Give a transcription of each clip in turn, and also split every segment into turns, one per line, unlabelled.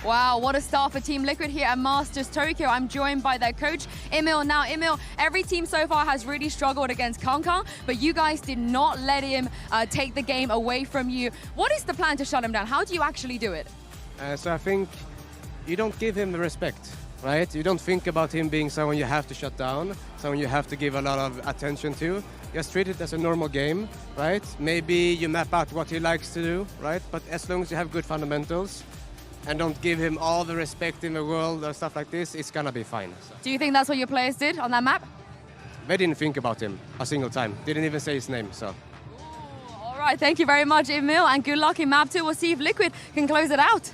Wow, what a start for Team Liquid here at Masters Tokyo. I'm joined by their coach, Emil. Now, Emil, every team so far has really struggled against Kang, but you guys did not let him take the game away from you. What is the plan to shut him down? How do you actually do it?
So I think you don't give him the respect, right? You don't think about him being someone you have to shut down, someone you have to give a lot of attention to. Just treat it as a normal game, right? Maybe you map out what he likes to do, right? But as long as you have good fundamentals, and don't give him all the respect in the world or stuff like this, it's gonna be fine. So.
Do you think that's what your players did on that map?
They didn't think about him a single time. Didn't even say his name, so.
Ooh, all right, thank you very much, Emil, and good luck in map 2. We'll see if Liquid can close it out.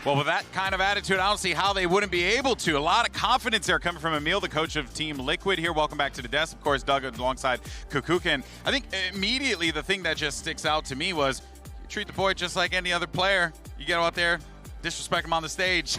Well, with that kind of attitude, I don't see how they wouldn't be able to. A lot of confidence there coming from Emil, the coach of Team Liquid here. Welcome back to the desk. Of course, Doug alongside Kukukin. I think immediately the thing that just sticks out to me was treat the boy just like any other player. You get out there, disrespect him on the stage.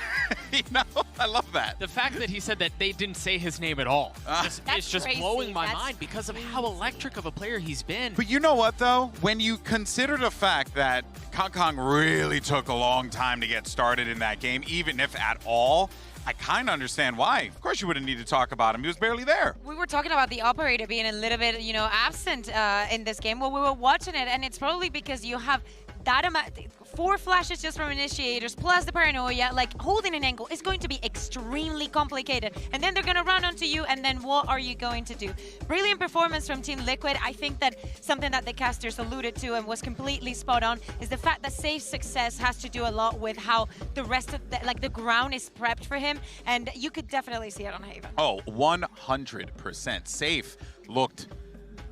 You know, I love that.
The fact that he said that they didn't say his name at all, it's just
crazy.
blowing my mind because of how electric of a player he's been.
But you know what, though? When you consider the fact that Kang really took a long time to get started in that game, even if at all, I kind of understand why. Of course you wouldn't need to talk about him. He was barely there.
We were talking about the operator being a little bit, absent in this game. Well, we were watching it, and it's probably because you have that amount, 4 flashes just from initiators, plus the paranoia. Like, holding an angle is going to be extremely complicated. And then they're going to run onto you, and then what are you going to do? Brilliant performance from Team Liquid. I think that something that the casters alluded to and was completely spot on is the fact that safe success has to do a lot with how the rest of the ground is prepped for him. And you could definitely see it on Haven.
Oh, 100%. Safe looked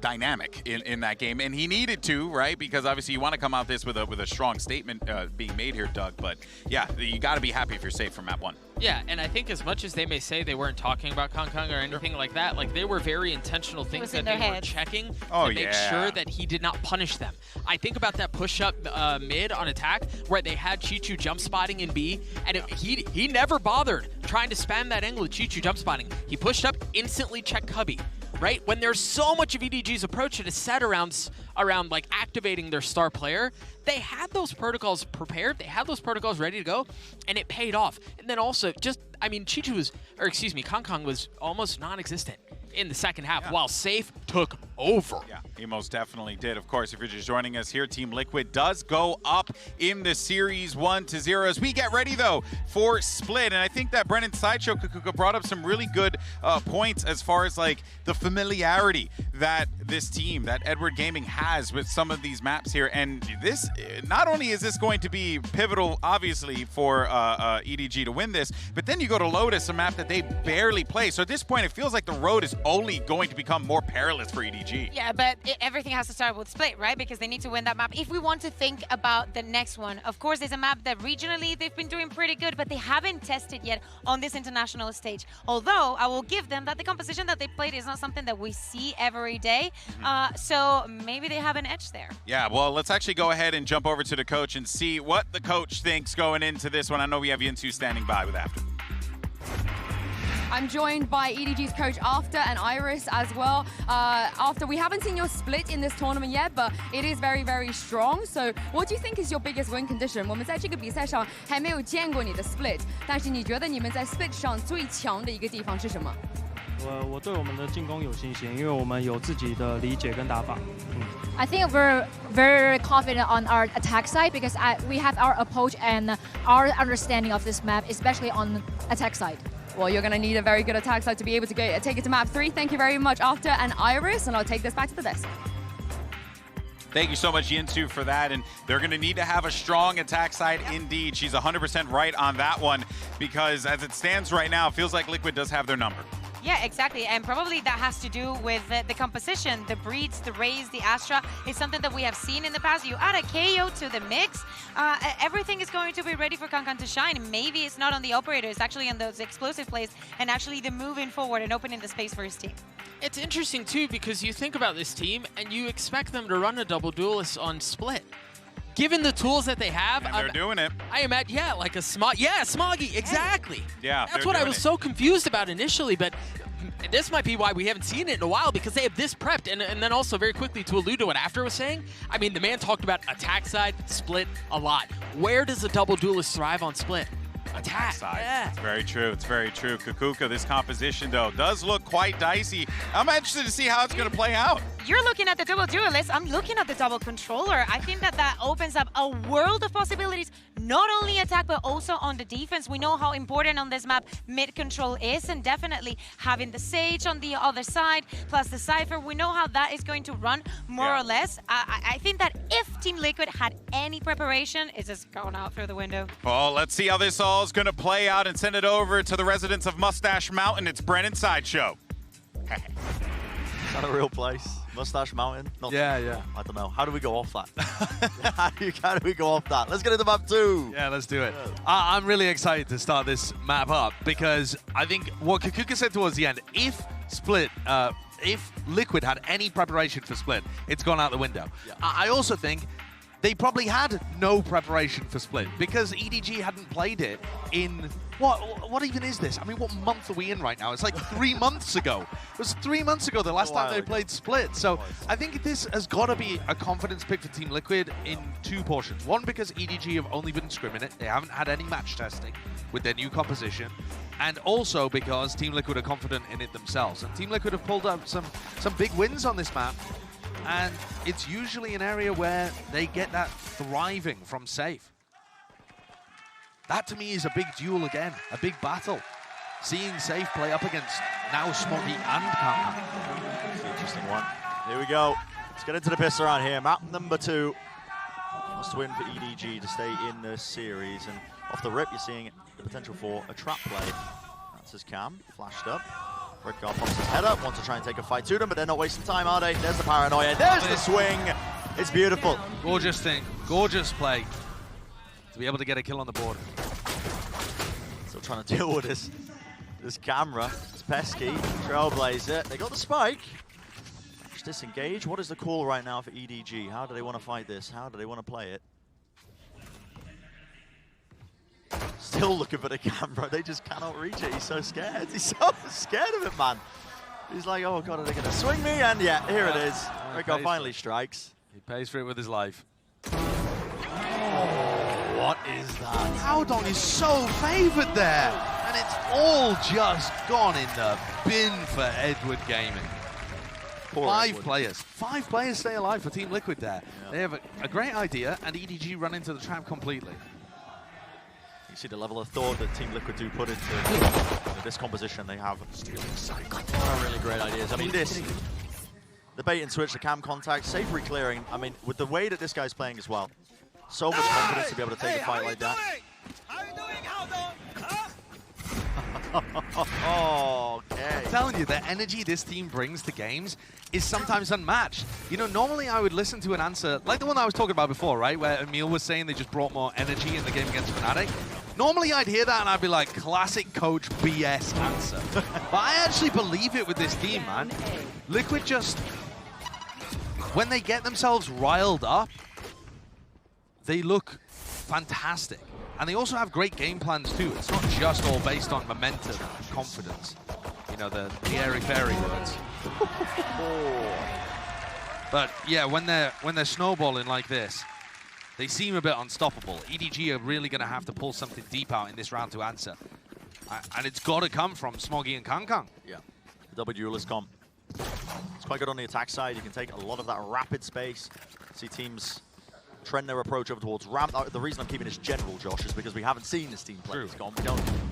dynamic in that game, and he needed to, right? Because obviously you want to come out this with a strong statement being made here, Doug. But yeah, you got to be happy if you're safe from map 1.
Yeah, and I think as much as they may say they weren't talking about Kang or anything like that, like they were very intentional things that they were checking to make sure that he did not punish them. I think about that push-up mid on attack where they had Chichu jump spotting in B, and he never bothered trying to spam that angle with Chichu jump spotting. He pushed up, instantly checked Cubby. Right? When there's so much of EDG's approach that is set around like activating their star player, they had those protocols prepared, they had those protocols ready to go, and it paid off. And then also Chichu was, or excuse me, Kang was almost non-existent in the second half while Safe took over.
Yeah, he most definitely did. Of course, if you're just joining us here, Team Liquid does go up in the series 1-0 as we get ready though for Split. And I think that Brennan Sideshow Kukuka brought up some really good points as far as like the familiarity that this team, that Edward Gaming has with some of these maps here. And this, not only is this going to be pivotal, obviously, for EDG to win this, but then you go to Lotus, a map that they barely play. So at this point, it feels like the road is only going to become more perilous for EDG.
Yeah, but everything has to start with Split, right? Because they need to win that map. If we want to think about the next one, of course, there's a map that regionally they've been doing pretty good, but they haven't tested yet on this international stage. Although, I will give them that the composition that they played is not something that we see every day. So maybe they have an edge there.
Yeah, well, let's actually go ahead and jump over to the coach and see what the coach thinks going into this one. I know we have Yinsu standing by with After.
I'm joined by EDG's coach After and Iris as well. After, we haven't seen your split in this tournament yet, but it is very, very strong. So what do you think is your biggest win condition? 我们在这个比赛上还没有见过你的 split， 但是你觉得你们在 split 上最强的一个地方是什么？
我对我们的进攻有信心，因为我们有自己的理解跟打法。
I think we're very confident on our attack side because we have our approach and our understanding of this map, especially on attack side.
Well, you're going to need a very good attack side to be able to take it to map 3. Thank you very much, After and Iris, and I'll take this back to the desk.
Thank you so much, Yinsu, for that. And they're going to need to have a strong attack side indeed. She's 100% right on that one because as it stands right now, it feels like Liquid does have their number.
Yeah, exactly. And probably that has to do with the composition, the breeds, the Rays, the Astra. It's something that we have seen in the past. You add a KO to the mix, everything is going to be ready for Kang to shine. Maybe it's not on the operator, it's actually on those explosive plays and actually the moving forward and opening the space for his team.
It's interesting too because you think about this team and you expect them to run a double duelist on Split. Given the tools that they have,
and they're doing it.
I imagine, yeah, like a Smoggy, exactly.
Yeah,
that's what I was so confused about initially, but this might be why we haven't seen it in a while, because they have this prepped. And then also very quickly to allude to what After was saying, I mean, the man talked about attack side, split a lot. Where does a double duelist thrive on split? Attack side. Yeah.
It's very true. It's very true. Kakuka, this composition, though, does look quite dicey. I'm interested to see how it's going to play out.
You're looking at the double duelist. I'm looking at the double controller. I think that opens up a world of possibilities, not only attack, but also on the defense. We know how important on this map mid-control is, and definitely having the Sage on the other side, plus the Cypher, we know how that is going to run, more or less. I think that if Team Liquid had any preparation, it's just going out through the window.
Well, let's see how this all is going to play out and send it over to the residents of Mustache Mountain. It's Brennan Sideshow.
Is that a real place? Mustache Mountain? Not
yeah.
I don't know. How do we go off that? how do we go off that? Let's get into map 2.
Yeah, let's do it. I'm really excited to start this map up because I think what Kakuka said towards the end, if Liquid had any preparation for Split, it's gone out the window. Yeah. I also think they probably had no preparation for Split because EDG hadn't played it in, what even is this? I mean, what month are we in right now? It's like 3 months ago. It was 3 months ago the last time they played Split. So I think this has got to be a confidence pick for Team Liquid in 2 portions. One, because EDG have only been scrimming it. They haven't had any match testing with their new composition. And also because Team Liquid are confident in it themselves. And Team Liquid have pulled up some big wins on this map. And it's usually an area where they get that thriving from safe. That to me is a big duel again, a big battle. Seeing safe play up against now Smoggy and Kanga.
It's an interesting one. Here we go. Let's get into the piss around here. Map number 2. Must win for EDG to stay in the series. And off the rip, you're seeing the potential for a trap play. That's his cam, flashed up. Rickard pops his head up, wants to try and take a fight to them, but they're not wasting time, are they? There's the paranoia, there's the swing. It's beautiful.
Gorgeous thing, gorgeous play. To be able to get a kill on the board.
Still trying to deal with this camera. It's pesky, Trailblazer. They got the spike. Just disengage. What is the call right now for EDG? How do they want to fight this? How do they want to play it? Still looking for the camera. They just cannot reach it. He's so scared. He's so scared of it, man. He's like, oh god, are they going to swing me? And yeah, here it is. Rico finally strikes.
He pays for it with his life.
Oh, what is that?
Howdon is so favored there. And it's all just gone in the bin for Edward Gaming. Five players stay alive for Team Liquid there. Yeah. They have a great idea, and EDG run into the trap completely.
You see the level of thought that Team Liquid do put into this composition. They have really great ideas. I mean, the bait and switch, the cam contact, safe re-clearing. I mean, with the way that this guy's playing as well, so much confidence to be able to take a fight like that.
How you doing, Howdon?
Okay.
I'm telling you, the energy this team brings to games is sometimes unmatched. You know, normally I would listen to an answer, like the one I was talking about before, right? Where Emil was saying they just brought more energy in the game against Fnatic. Normally I'd hear that and I'd be like, classic coach BS answer. But I actually believe it with this team, man. Liquid just, when they get themselves riled up, they look fantastic. And they also have great game plans too. It's not just all based on momentum and confidence. You know, the airy-fairy words. But yeah, when they're snowballing like this, they seem a bit unstoppable. EDG are really going to have to pull something deep out in this round to answer. And it's got to come from Smoggy and Kangkang.
Yeah, the double duelist comp. It's quite good on the attack side. You can take a lot of that rapid space. See teams trend their approach over towards ramp. The reason I'm keeping this general, Josh, is because we haven't seen this team play. We don't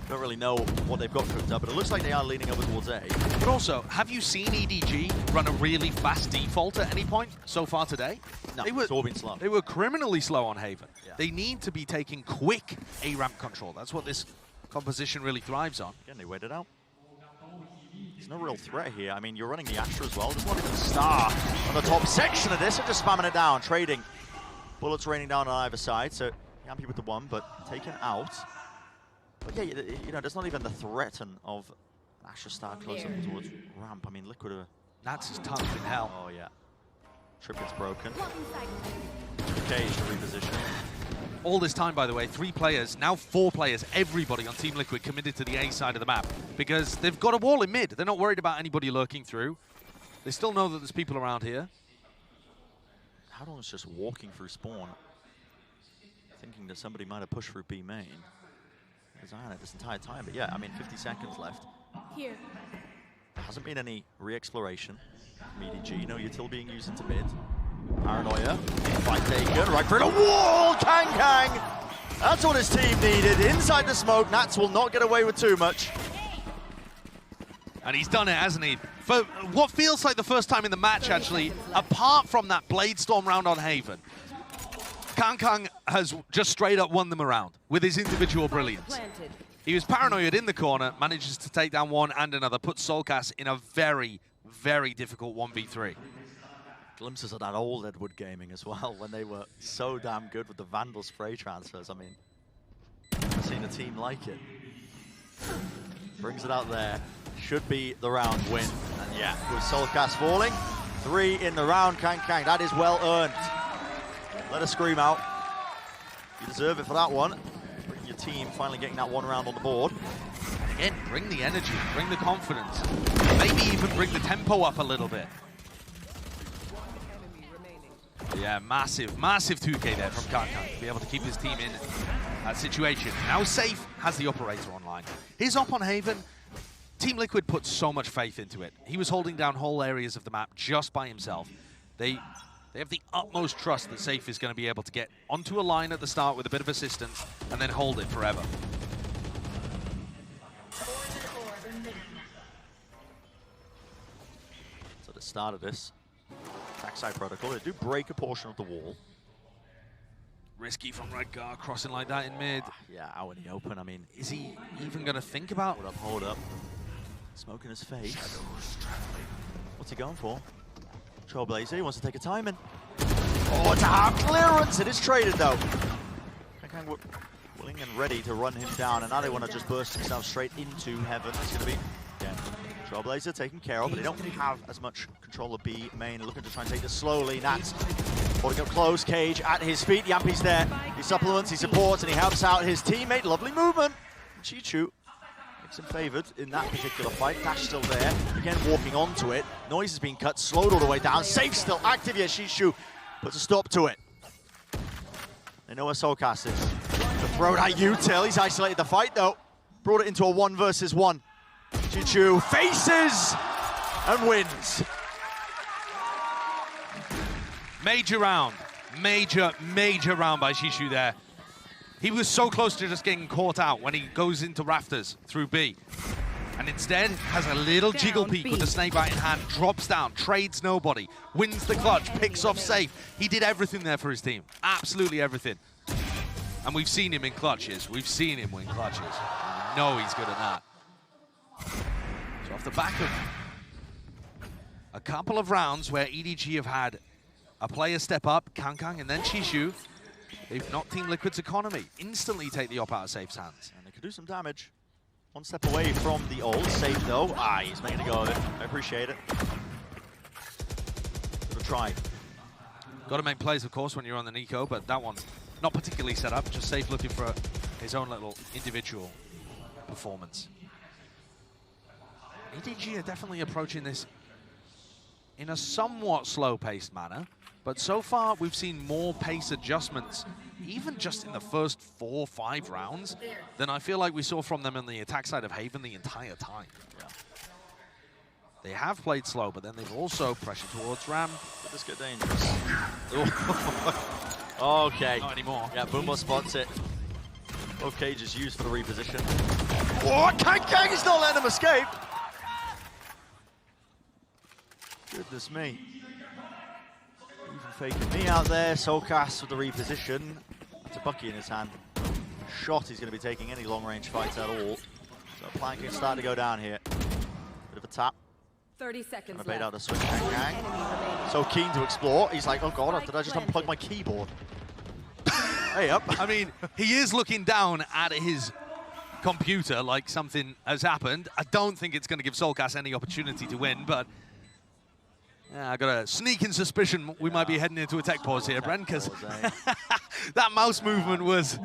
really know what they've got cooked up, but it looks like they are leaning over towards A.
But also, have you seen EDG run a really fast default at any point so far today?
No, it's all been slow.
They were criminally slow on Haven. Yeah. They need to be taking quick A-ramp control. That's what this composition really thrives on.
Again, they waited out. There's no real threat here. I mean, you're running the Astra as well. There's not even a star on the top section of this. They're just spamming it down, trading. Bullets raining down on either side, so happy with the one, but taken out. But yeah, you know, there's not even the threat of Asher Star close up towards ramp. I mean, Liquid are...
That's his tongue in hell.
Oh, yeah. Trip gets broken. Cage to reposition.
all this time, by the way, 3 players, now 4 players, everybody on Team Liquid committed to the A side of the map because they've got a wall in mid. They're not worried about anybody lurking through. They still know that there's people around here.
Howdong's just walking through spawn, thinking that somebody might have pushed through B main. His eye on it this entire time, but yeah, I mean, 50 seconds left.
Here.
There hasn't been any re-exploration from EDG. No util being used into mid. Paranoia, fight taken, right through the wall, Kang! That's what his team needed. Inside the smoke, Nats will not get away with too much.
And he's done it, hasn't he? For what feels like the first time in the match, actually, apart from that Blade Storm round on Haven, Kang has just straight up won them around with his individual brilliance. He was paranoid in the corner, manages to take down one and another, puts Soulcast in a very, very difficult 1v3.
Glimpses of that old Edward gaming as well, when they were so damn good with the Vandal spray transfers. I mean, I've seen a team like it. Brings it out there. Should be the round win. And yeah, with Soulcast falling, 3 in the round, Kang. That is well earned. Let her scream out. You deserve it for that one. Bring your team finally getting that 1 round on the board.
Again, bring the energy, bring the confidence. Maybe even bring the tempo up a little bit. Yeah, massive 2K there from Kang to be able to keep his team in that situation. Now Safe has the operator online. His op on Haven, Team Liquid put so much faith into it. He was holding down whole areas of the map just by himself. They have the utmost trust that Safe is going to be able to get onto a line at the start with a bit of assistance and then hold it forever.
So the start of this backside protocol, they do break a portion of the wall.
Risky from Redgar, crossing like that in mid.
Yeah, out in the open. I mean,
is he even going to think about?
Hold up. Smoke in his face. What's he going for? Trailblazer, he wants to take a time in. Oh, it's a half clearance. It is traded though. Kang willing and ready to run him down, and now they want to just burst themselves straight into heaven. It's going to be, yeah, Trailblazer taken care of, but they don't have as much control of B main. Looking to try and take this slowly. Nats holding up close, Cage at his feet. Yampi's there. He supplements, he supports, and he helps out his teammate. Lovely movement. Chichu makes him favored in that particular fight. Dash still there. Again, walking onto it. Noise has been cut, slowed all the way down. Safe still active. Yeah, Chichu puts a stop to it. They know where Soulcast is. To throw that util. He's isolated the fight though. Brought it into a 1 versus 1. Chichu faces and wins.
Major round. Major round by Chichu there. He was so close to just getting caught out when he goes into rafters through B. And instead has a little jiggle peek with the snake bite in hand, drops down, trades nobody, wins the clutch, picks off Safe. He did everything there for his team. Absolutely everything. And we've seen him in clutches. We've seen him win clutches. We know he's good at that. So off the back of a couple of rounds where EDG have had a player step up, Kang, and then Chichu, they've knocked Team Liquid's economy. Instantly take the op out of Safe's hands.
And they could do some damage. 1 step away from the ult. Safe though. He's making a go of it. I appreciate it. Good try.
Got to make plays, of course, when you're on the Nico, but that one not particularly set up. Just Safe looking for his own little individual performance. EDG are definitely approaching this in a somewhat slow-paced manner, but so far we've seen more pace adjustments, even just in the first 4 or 5 rounds, than I feel like we saw from them on the attack side of Haven the entire time.
Yeah.
They have played slow, but then they've also pressured towards Ram.
Could this get dangerous? Okay.
Not anymore.
Yeah, Boomer spots it. Both cages used for the reposition. Oh, Kang is not letting him escape. Goodness me. Even faking me out there. Soulcast with the reposition. It's a Bucky in his hand. Shot he's going to be taking any long-range fights at all. So planking starting to go down here. Bit of a tap.
30 seconds
left. Bait out a switch, Kang. So keen to explore. He's like, oh god, did I just unplug my keyboard? Hey up.
I mean, he is looking down at his computer like something has happened. I don't think it's going to give Soulcast any opportunity to win, but Yeah, I got a sneaking suspicion we might be heading into a tech pause here, Bren, because that mouse movement was...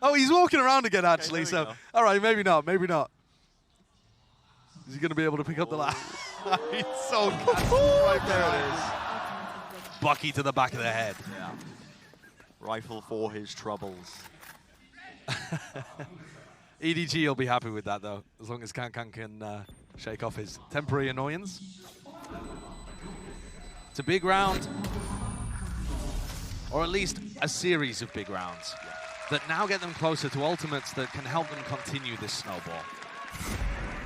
Oh, he's walking around again, actually, so... All right, maybe not, maybe not. Is he going to be able to pick up the last? He's so right there it is. Bucky to the back of the head.
Yeah. Rifle for his troubles.
EDG will be happy with that, though, as long as Kankan can shake off his temporary annoyance. It's a big round, or at least a series of big rounds that now get them closer to ultimates that can help them continue this snowball.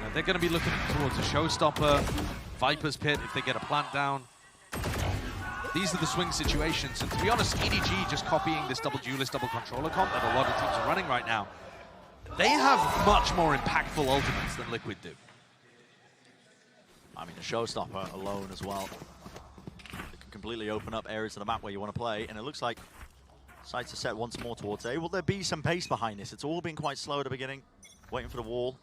Now, they're going to be looking towards a showstopper, Viper's Pit if they get a plant down. These are the swing situations, and to be honest, EDG just copying this double duelist, double controller comp that a lot of teams are running right now. They have much more impactful ultimates than Liquid do.
I mean, a showstopper alone as well. It can completely open up areas of the map where you want to play, and it looks like sights are set once more towards A. Will there be some pace behind this? It's all been quite slow at the beginning, waiting for the wall.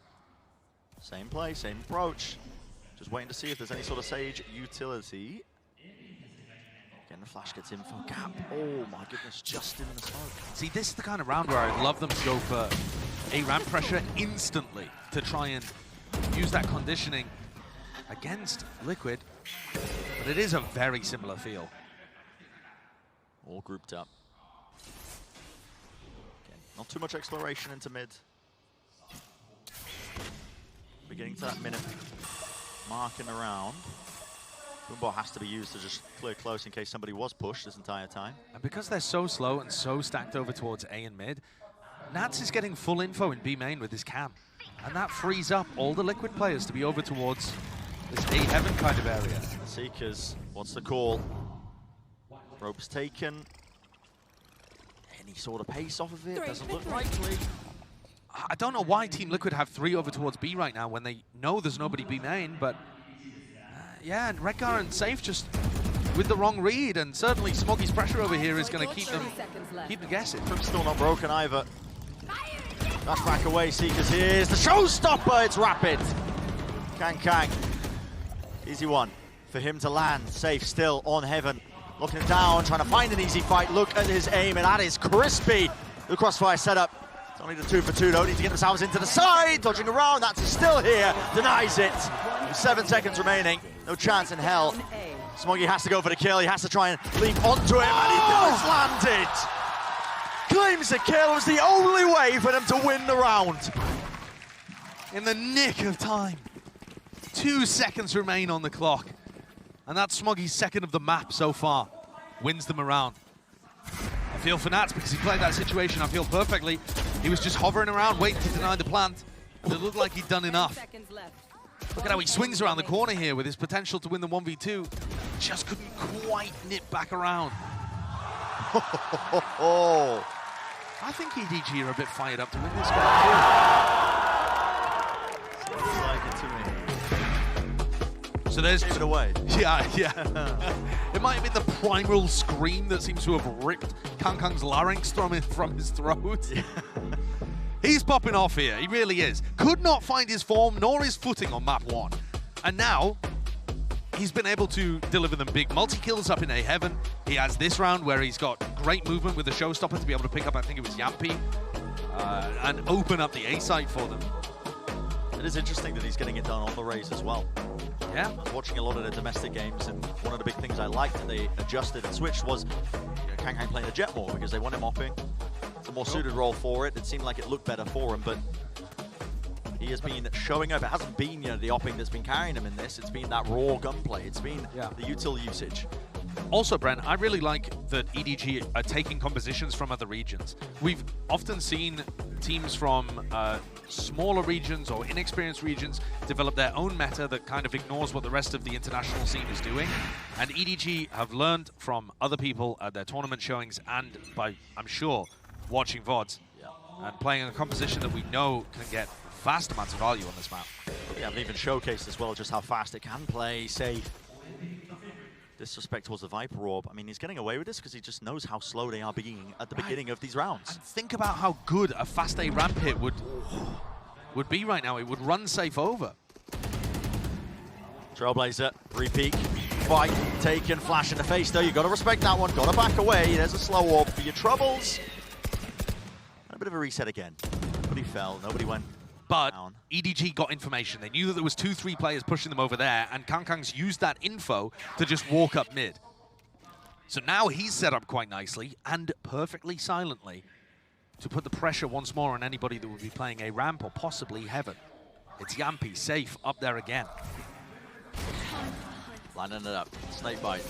Same play, same approach. Just waiting to see if there's any sort of Sage utility. Again, the flash gets info gap. Oh my goodness, just in the smoke.
See, this is the kind of round where I'd love them to go for a ramp pressure instantly to try and use that conditioning against Liquid, but it is a very similar feel.
All grouped up. Again, not too much exploration into mid. Beginning to that minute marking around. Boombot has to be used to just clear close in case somebody was pushed this entire time.
And because they're so slow and so stacked over towards A and mid, Nats is getting full info in B main with his cam. And that frees up all the Liquid players to be over towards this A heaven kind of area.
Seekers wants the call. Ropes taken. Any sort of pace off of it? Doesn't look likely.
I don't know why Team Liquid have 3 over towards B right now when they know there's nobody B main, but yeah, and Redgar and Safe just with the wrong read, and certainly Smoggy's pressure over here is going to keep them guessing.
Still not broken either. That's back away, Seekers. Here's the showstopper. It's rapid. Kang. Easy one for him to land. Safe still on heaven. Looking down, trying to find an easy fight. Look at his aim, and that is crispy. The crossfire setup. It's only the 2 for 2, though. Need to get themselves into the side. Dodging around. That's still here. Denies it. 7 seconds remaining. No chance in hell. Smoggy has to go for the kill. He has to try and leap onto him, and he does land it. Claims the kill. Was the only way for them to win the round.
In the nick of time. 2 seconds remain on the clock. And that's Smoggy's second of the map so far. Wins them around. I feel for Nats because he played that situation, I feel perfectly. He was just hovering around, waiting to deny the plant. But it looked like he'd done enough. Look at how he swings around the corner here with his potential to win the 1v2. Just couldn't quite nip back around. I think EDG are a bit fired up to win this game too.
Seems like it to me.
So there's...
Gave it away.
Yeah. It might have been the primal scream that seems to have ripped Kangkang's larynx from his throat. Yeah. He's popping off here, he really is. Could not find his form nor his footing on map 1. And now, he's been able to deliver them big multi-kills up in A heaven. He has this round where he's got great movement with the showstopper to be able to pick up, I think it was Yampi, and open up the A site for them.
It is interesting that he's getting it done on the Raze as well.
Yeah.
I was watching a lot of the domestic games, and one of the big things I liked that they adjusted and switched was Kang playing the Jet more because they want him opping. It's a more suited role for it. It seemed like it looked better for him, but he has been showing up. It hasn't been the opping that's been carrying him in this. It's been that raw gunplay. It's been the util usage.
Also, Bren, I really like that EDG are taking compositions from other regions. We've often seen teams from smaller regions or inexperienced regions develop their own meta that kind of ignores what the rest of the international scene is doing. And EDG have learned from other people at their tournament showings and by, I'm sure, watching VODs and playing a composition that we know can get vast amounts of value on this map.
Yeah, and even showcased as well just how fast it can play, safe. Disrespect towards the Viper Orb. I mean, he's getting away with this because he just knows how slow they are being at the beginning of these rounds.
And think about how good a fast A ramp hit would be right now. It would run Safe over.
Trailblazer, re-peek. bite taken. Flash in the face though. You got to respect that one. Got to back away. There's a slow orb for your troubles. And a bit of a reset again. Nobody fell. Nobody went.
But
down.
EDG got information. They knew that there was 2-3 players pushing them over there, and Kangkang's used that info to just walk up mid. So now he's set up quite nicely and perfectly silently to put the pressure once more on anybody that would be playing a ramp or possibly heaven. It's Yampi safe up there again.
Lining it up. Snakebite.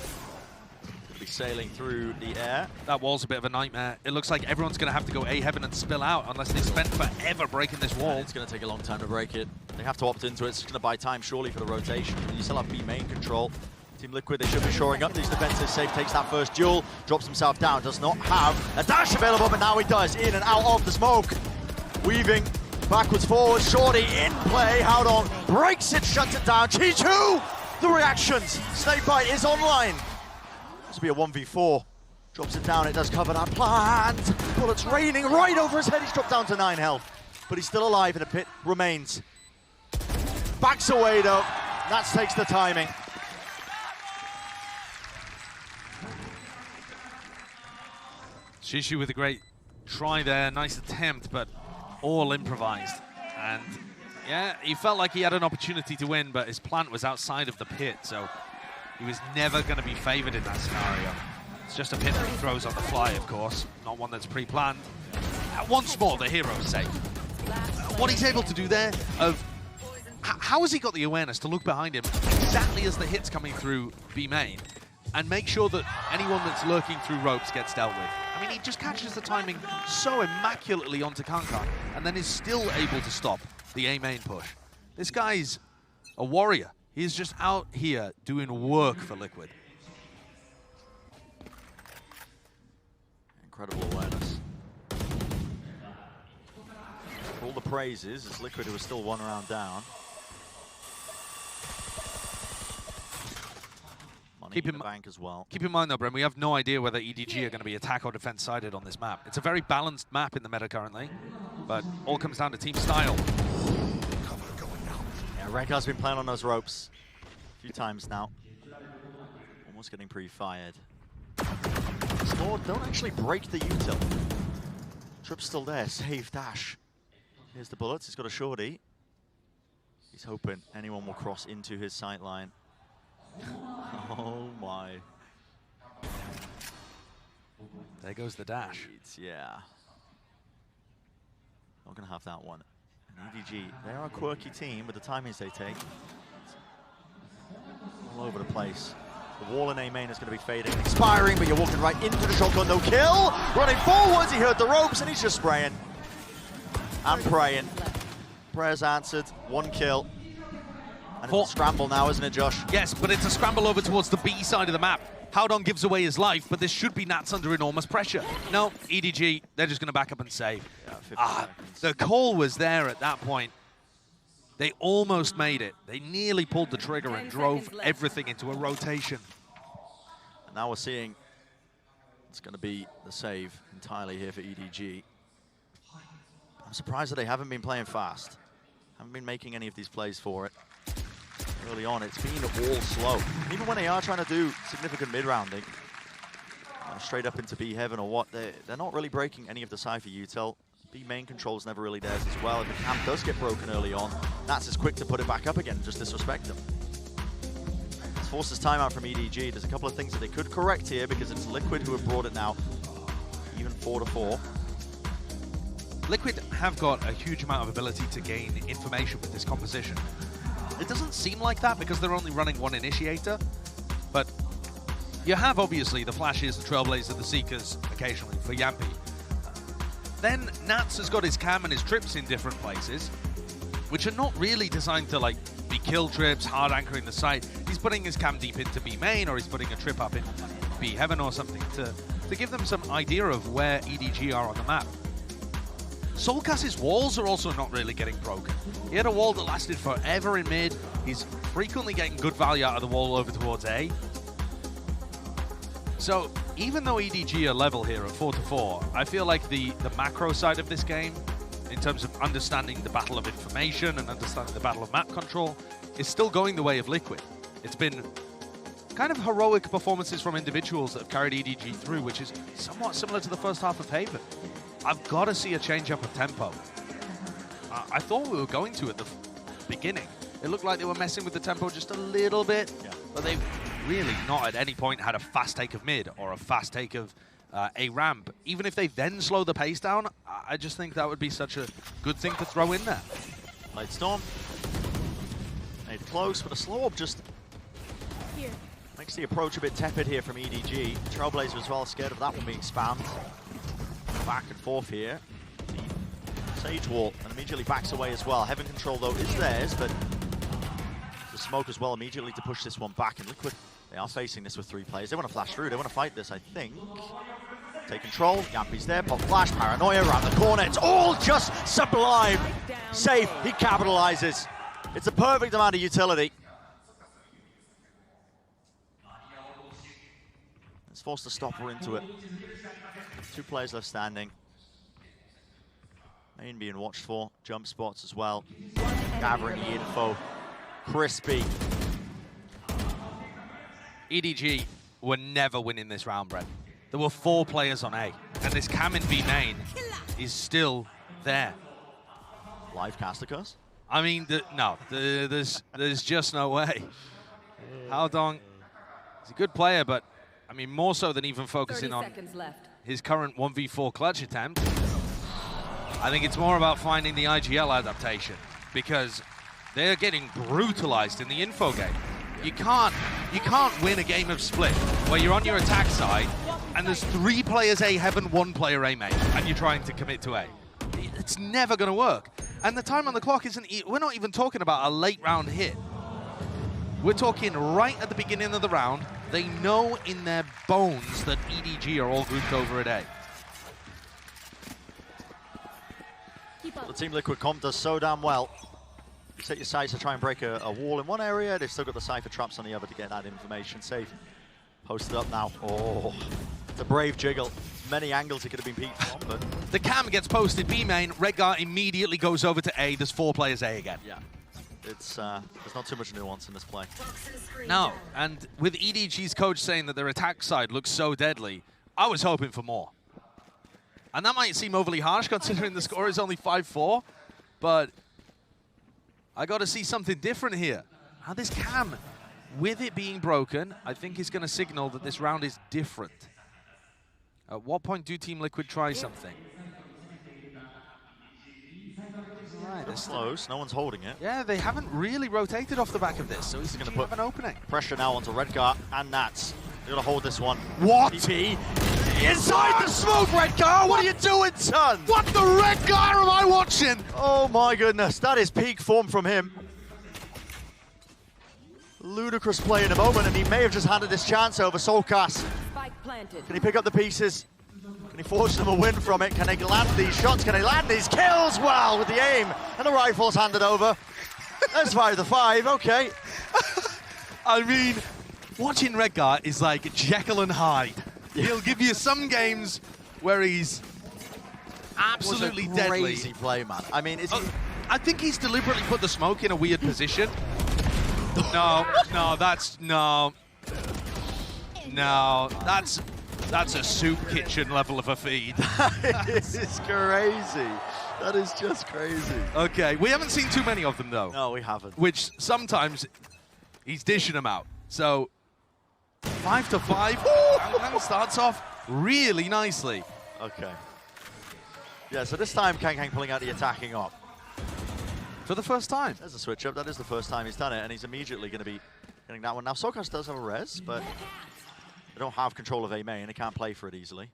Be sailing through the air.
That wall's a bit of a nightmare. It looks like everyone's going to have to go A heaven and spill out unless they spend forever breaking this wall.
It's going to take a long time to break it. They have to opt into it. It's going to buy time surely for the rotation. You still have B main control. Team Liquid, they should be shoring up these defenses. Safe takes that first duel, drops himself down, does not have a dash available, but now he does. In and out of the smoke. Weaving backwards, forwards. Shorty in play. Howdong breaks it, shuts it down. Chi-Chu! The reactions. Snakebite is online. This will be a 1v4. Drops it down, it does cover that plant. Bullets raining right over his head. He's dropped down to 9 health, but he's still alive and the pit remains. Backs away though. That takes the timing.
Shishu with a great try there, nice attempt, but all improvised. And yeah, he felt like he had an opportunity to win, but his plant was outside of the pit, so he was never going to be favored in that scenario. It's just a pit that he throws on the fly, of course, not one that's pre-planned. Once more, the hero's safe. What he's able to do there, how has he got the awareness to look behind him exactly as the hit's coming through B main and make sure that anyone that's lurking through ropes gets dealt with? I mean, he just catches the timing so immaculately onto Kangkang and then is still able to stop the A main push. This guy's a warrior. He's just out here doing work for Liquid.
Incredible awareness. All the praises as Liquid, who was still 1 round down. Money in the bank as well.
Keep in mind though, Bren, we have no idea whether EDG are going to be attack or defense sided on this map. It's a very balanced map in the meta currently, but all comes down to team style.
Yeah, Rengar's been playing on those ropes a few times now. Almost getting pre-fired. Score don't actually break the util. Trip's still there, save dash. Here's the bullets, he's got a shorty. He's hoping anyone will cross into his sight line. Oh my.
There goes the dash.
Yeah. Not gonna have that one. And EDG, they are a quirky team with the timings they take. All over the place. The wall in A main is going to be fading, expiring, but you're walking right into the shotgun, no kill. Running forwards, he heard the ropes and he's just spraying. And praying. Prayers answered, 1 kill. And it's a scramble now, isn't it, Josh?
Yes, but it's a scramble over towards the B side of the map. Howdong gives away his life, but this should be Nats under enormous pressure. No, EDG, they're just going to back up and save.
Yeah,
the call was there at that point. They almost made it. They nearly pulled the trigger and drove everything into a rotation.
And now we're seeing it's going to be the save entirely here for EDG. I'm surprised that they haven't been playing fast. Haven't been making any of these plays for it. Early on, it's been all slow. And even when they are trying to do significant mid-rounding, straight up into B heaven or what, they're not really breaking any of the Cypher util. B main control's never really theirs as well. If the camp does get broken early on, Nats is quick to put it back up again and just disrespect them. This forces timeout from EDG. There's a couple of things that they could correct here because it's Liquid who have brought it now, even 4-4.
Liquid have got a huge amount of ability to gain information with this composition. It doesn't seem like that because they're only running 1 initiator, but you have obviously the Flashes, the Trailblazer, the Seekers occasionally for Yampi. Then Nats has got his cam and his trips in different places, which are not really designed to like be kill trips, hard anchoring the site. He's putting his cam deep into B main, or he's putting a trip up in B heaven or something to give them some idea of where EDG are on the map. Soulcast's walls are also not really getting broken. He had a wall that lasted forever in mid. He's frequently getting good value out of the wall over towards A. So even though EDG are level here at 4-4, I feel like the macro side of this game, in terms of understanding the battle of information and understanding the battle of map control, is still going the way of Liquid. It's been kind of heroic performances from individuals that have carried EDG through, which is somewhat similar to the first half of Haven. I've got to see a change up of tempo. I thought we were going to at the beginning. It looked like they were messing with the tempo just a little bit, but they've really not at any point had a fast take of mid or a fast take of a ramp. Even if they then slow the pace down, I just think that would be such a good thing to throw in there.
Light Storm. Made close, but a slow up just makes the approach a bit tepid here from EDG. Trailblazer as well, scared of that one being spammed. Back and forth here. Sage Wall, and immediately backs away as well. Heaven Control, though, is theirs, but the smoke as well immediately to push this one back. And Liquid, they are facing this with 3 players. They want to flash through. They want to fight this, I think. Take control. Yampi's there. Pop flash. Paranoia around the corner. It's all just sublime. Safe. He capitalizes. It's a perfect amount of utility. It's forced to stop her into it. 2 players left standing. Main being watched for. Jump spots as well. Gathering the info. Crispy.
EDG were never winning this round, Brent. There were 4 players on A, and this cam in B main is still there.
Live caster curse?
I mean, no, there's just no way. Haldong is a good player, but I mean, more so than even focusing on his current 1v4 clutch attempt. I think it's more about finding the IGL adaptation, because they're getting brutalized in the info game. You can't win a game of Split where you're on your attack side and there's 3 players A Heaven, 1 player A main, and you're trying to commit to A. It's never going to work. And the time on the clock isn't, we're not even talking about a late round hit. We're talking right at the beginning of the round. They know in their bones that EDG are all grouped over at A.
The Team Liquid comp does so damn well. You set your sights to try and break a wall in one area. They've still got the Cypher traps on the other to get that information safe. Posted up now. Oh, it's a brave jiggle. Many angles it could have been peeked from, but...
The cam gets posted B main. Redgar immediately goes over to A. There's 4 players A again.
Yeah. It's, there's not too much nuance in this play.
No, and with EDG's coach saying that their attack side looks so deadly, I was hoping for more. And that might seem overly harsh considering the score is only 5-4, but I got to see something different here. Now this cam, with it being broken, I think is going to signal that this round is different. At what point do Team Liquid try something? Right,
it's close, no one's holding it.
Yeah, they haven't really rotated off the back of this, so he's going to put
an
opening.
Pressure now onto Redgar and Nats. They're going to hold this one.
What?
TP. Inside the smoke, Redgar! What are you doing, son?
What the Redgar am I watching?
Oh my goodness, that is peak form from him. Ludicrous play in a moment, and he may have just handed this chance over. Solkas. Can he pick up the pieces? Can he forge them a win from it? Can they land these shots? Can they land these kills? Well, with the aim, and the rifle's handed over. Let's 5-5, okay.
I mean, watching Redgar is like Jekyll and Hyde. He'll give you some games where he's absolutely deadly.
Crazy play, man. I mean,
I think he's deliberately put the smoke in a weird position. No, that's a soup kitchen level of a feed.
This is crazy. That is just crazy.
Okay, we haven't seen too many of them though.
No, we haven't.
Which sometimes he's dishing them out. So 5-5. Kang starts off really nicely.
Okay. Yeah, so this time Kang pulling out the attacking op.
For the first time.
There's a switch up. That is the first time he's done it, and he's immediately going to be getting that one. Now, Solkas does have a res, but they don't have control of A main. They can't play for it easily.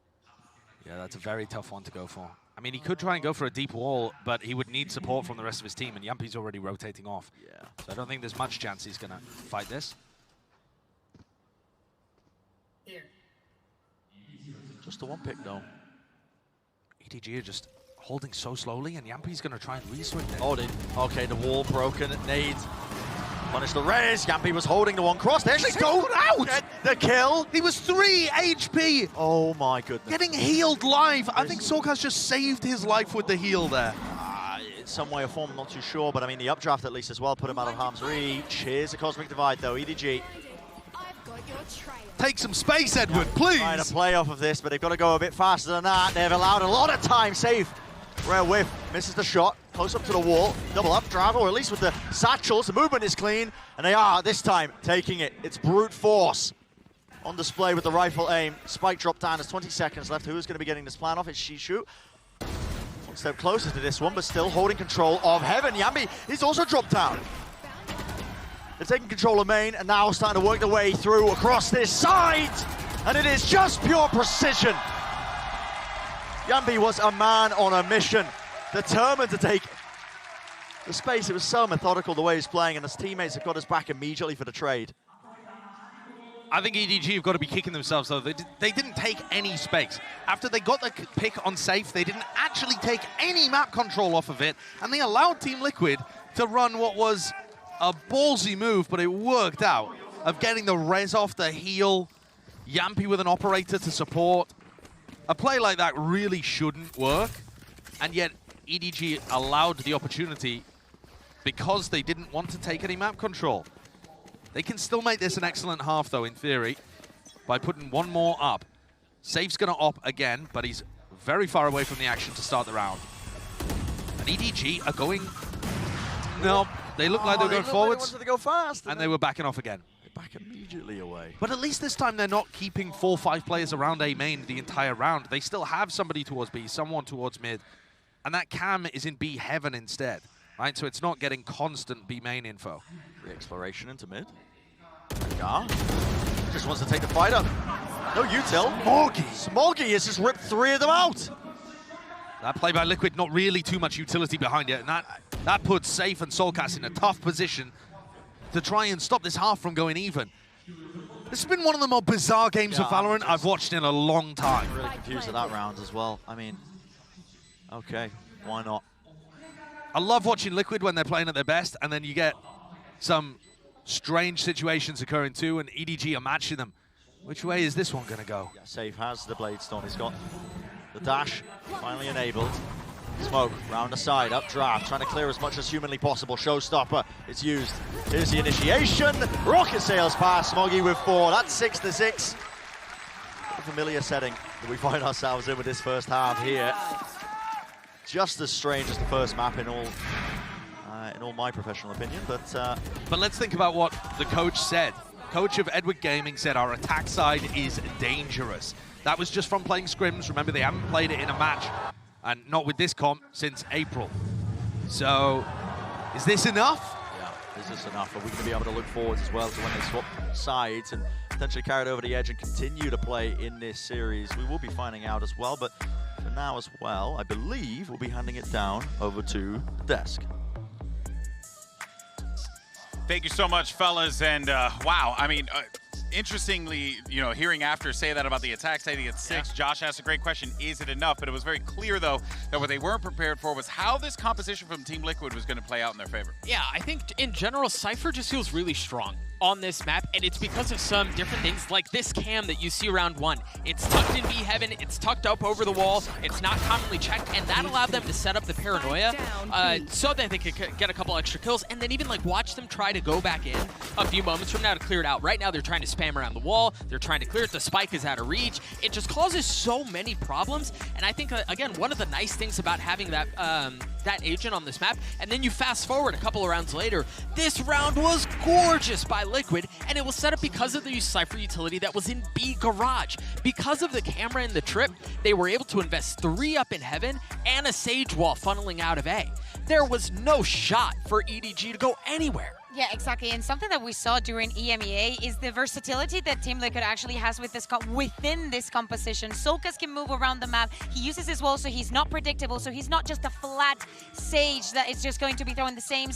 Yeah, that's a very tough one to go for. I mean, he could try and go for a deep wall, but he would need support from the rest of his team, and Yampi's already rotating off.
Yeah.
So I don't think there's much chance he's going to fight this.
Just the one pick, though.
EDG are just holding so slowly, and Yampi's going to try and re-swing it.
Oh, okay, the wall broken. Nade. Punish the res. Yampi was holding the one cross. There she's going out. The kill.
He was 3 HP.
Oh my goodness.
Getting healed live. I think Solkas just saved his life with the heal there.
In some way or form, I'm not too sure, but I mean, the updraft at least as well put him out of harm's reach. Here's a Cosmic Divide, though. EDG
Take some space, Edward, please.
Trying to play off of this, but they've got to go a bit faster than that. They've allowed a lot of time. Save. Rare whiff. Misses the shot. Close up to the wall. Double up drive, or at least with the satchels. The movement is clean, and they are, this time, taking it. It's brute force on display with the rifle aim. Spike drop down. There's 20 seconds left. Who is going to be getting this plan off? It's Shishu. One step closer to this one, but still holding control of Heaven. Yambi, he's also dropped down. They're taking control of main, and now starting to work their way through across this side. And it is just pure precision. Yambi was a man on a mission, determined to take the space. It was so methodical the way he's playing, and his teammates have got his back immediately for the trade.
I think EDG have got to be kicking themselves, though. They didn't take any space. After they got the pick on safe, they didn't actually take any map control off of it, and they allowed Team Liquid to run what was a ballsy move, but it worked out, of getting the res off the heal, Yampi with an operator to support. A play like that really shouldn't work, and yet EDG allowed the opportunity because they didn't want to take any map control. They can still make this an excellent half, though, in theory, by putting one more up. Safe's going to op again, but he's very far away from the action to start the round. And EDG are going... No, they look like they were going forwards,
They go fast,
and they were backing off again.
They're back immediately away.
But at least this time they're not keeping 4 or 5 players around A main the entire round. They still have somebody towards B, someone towards mid, and that cam is in B heaven instead, right? So it's not getting constant B main info.
Re-exploration into mid. Gar just wants to take the fight up. No util. Smoggy has just ripped 3 of them out.
That play by Liquid, not really too much utility behind it, and that puts Safe and Soulcast in a tough position to try and stop this half from going even. This has been one of the more bizarre games of Valorant I've watched in a long time.
I'm really confused at that round as well. I mean, okay, why not?
I love watching Liquid when they're playing at their best, and then you get some strange situations occurring too, and EDG are matching them. Which way is this one going to go?
Yeah, Safe has the Blade Storm. He's got the dash finally enabled. Smoke round the side, up draft, trying to clear as much as humanly possible. Showstopper, it's used. Here's the initiation. Rocket sails past. Smoggy with 4. That's 6-6. What a familiar setting that we find ourselves in with this first half here. Just as strange as the first map in all my professional opinion, but
let's think about what the coach said. Coach of Edward Gaming said our attack side is dangerous. That was just from playing scrims. Remember, they haven't played it in a match, and not with this comp, since April. So, is this enough?
Yeah, is this enough? Are we going to be able to look forward as well to when they swap sides and potentially carry it over the edge and continue to play in this series? We will be finding out as well, but for now as well, I believe we'll be handing it down over to the desk.
Thank you so much, fellas, and wow, I mean, interestingly, you know, hearing After say that about the attack setting at 6, Josh asked a great question, is it enough? But it was very clear, though, that what they weren't prepared for was how this composition from Team Liquid was going to play out in their favor.
Yeah, I think in general, Cypher just feels really strong on this map, and it's because of some different things, like this cam that you see round 1. It's tucked in B heaven, it's tucked up over the wall, it's not commonly checked, and that allowed them to set up the paranoia so that they could get a couple extra kills, and then even like watch them try to go back in a few moments from now to clear it out. Right now, they're trying to spam around the wall, they're trying to clear it, the spike is out of reach. It just causes so many problems, and I think, again, one of the nice things about having that that agent on this map, and then you fast forward a couple of rounds later, this round was gorgeous by Liquid, and it was set up because of the Cypher utility that was in B Garage. Because of the camera and the trip, they were able to invest 3 up in heaven and a Sage Wall funneling out of A. There was no shot for EDG to go anywhere.
Yeah, exactly. And something that we saw during EMEA is the versatility that Team Liquid actually has with this within this composition. Soulcast can move around the map. He uses his wall, so he's not predictable. So he's not just a flat Sage that is just going to be throwing the same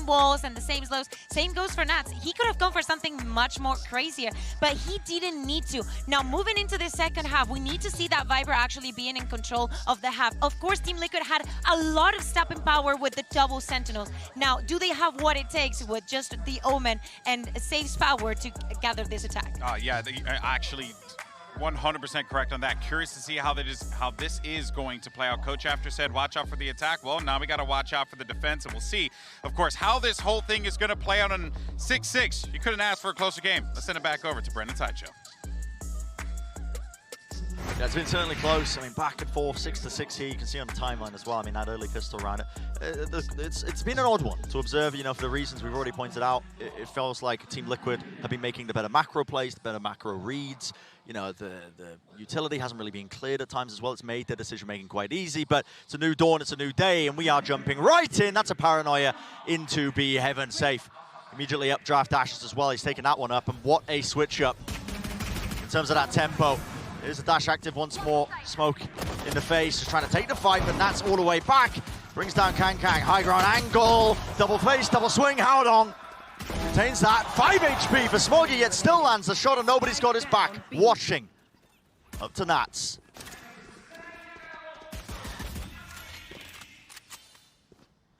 walls and the same slows. Same goes for Nats. He could have gone for something much more crazier, but he didn't need to. Now, moving into the second half, we need to see that Viper actually being in control of the half. Of course, Team Liquid had a lot of stepping power with the double Sentinels. Now, do they have what it takes with just the Omen and Safe's power to gather this attack?
Yeah, actually, 100% correct on that. Curious to see how this is going to play out. Coach after said, watch out for the attack. Well, now we got to watch out for the defense, and we'll see, of course, how this whole thing is going to play out on 6-6. You couldn't ask for a closer game. Let's send it back over to Brendan Sideshow.
Yeah, it's been certainly close. I mean, back and forth, 6-6 here. You can see on the timeline as well. I mean, that early pistol round. It's been an odd one to observe, you know, for the reasons we've already pointed out. It feels like Team Liquid have been making the better macro plays, the better macro reads. You know, the utility hasn't really been cleared at times as well. It's made their decision-making quite easy, but it's a new dawn, it's a new day, and we are jumping right in. That's a paranoia into B Heaven safe. Immediately up draft Ashes as well. He's taken that one up, and what a switch up in terms of that tempo. There's a dash active once more. Smoke in the face, just trying to take the fight, but that's all the way back. Brings down Kang. High ground angle. Double face, double swing. Howdong contains that. 5 HP for Smoggy, yet still lands the shot, and nobody's got his back. Watching. Up to Nats.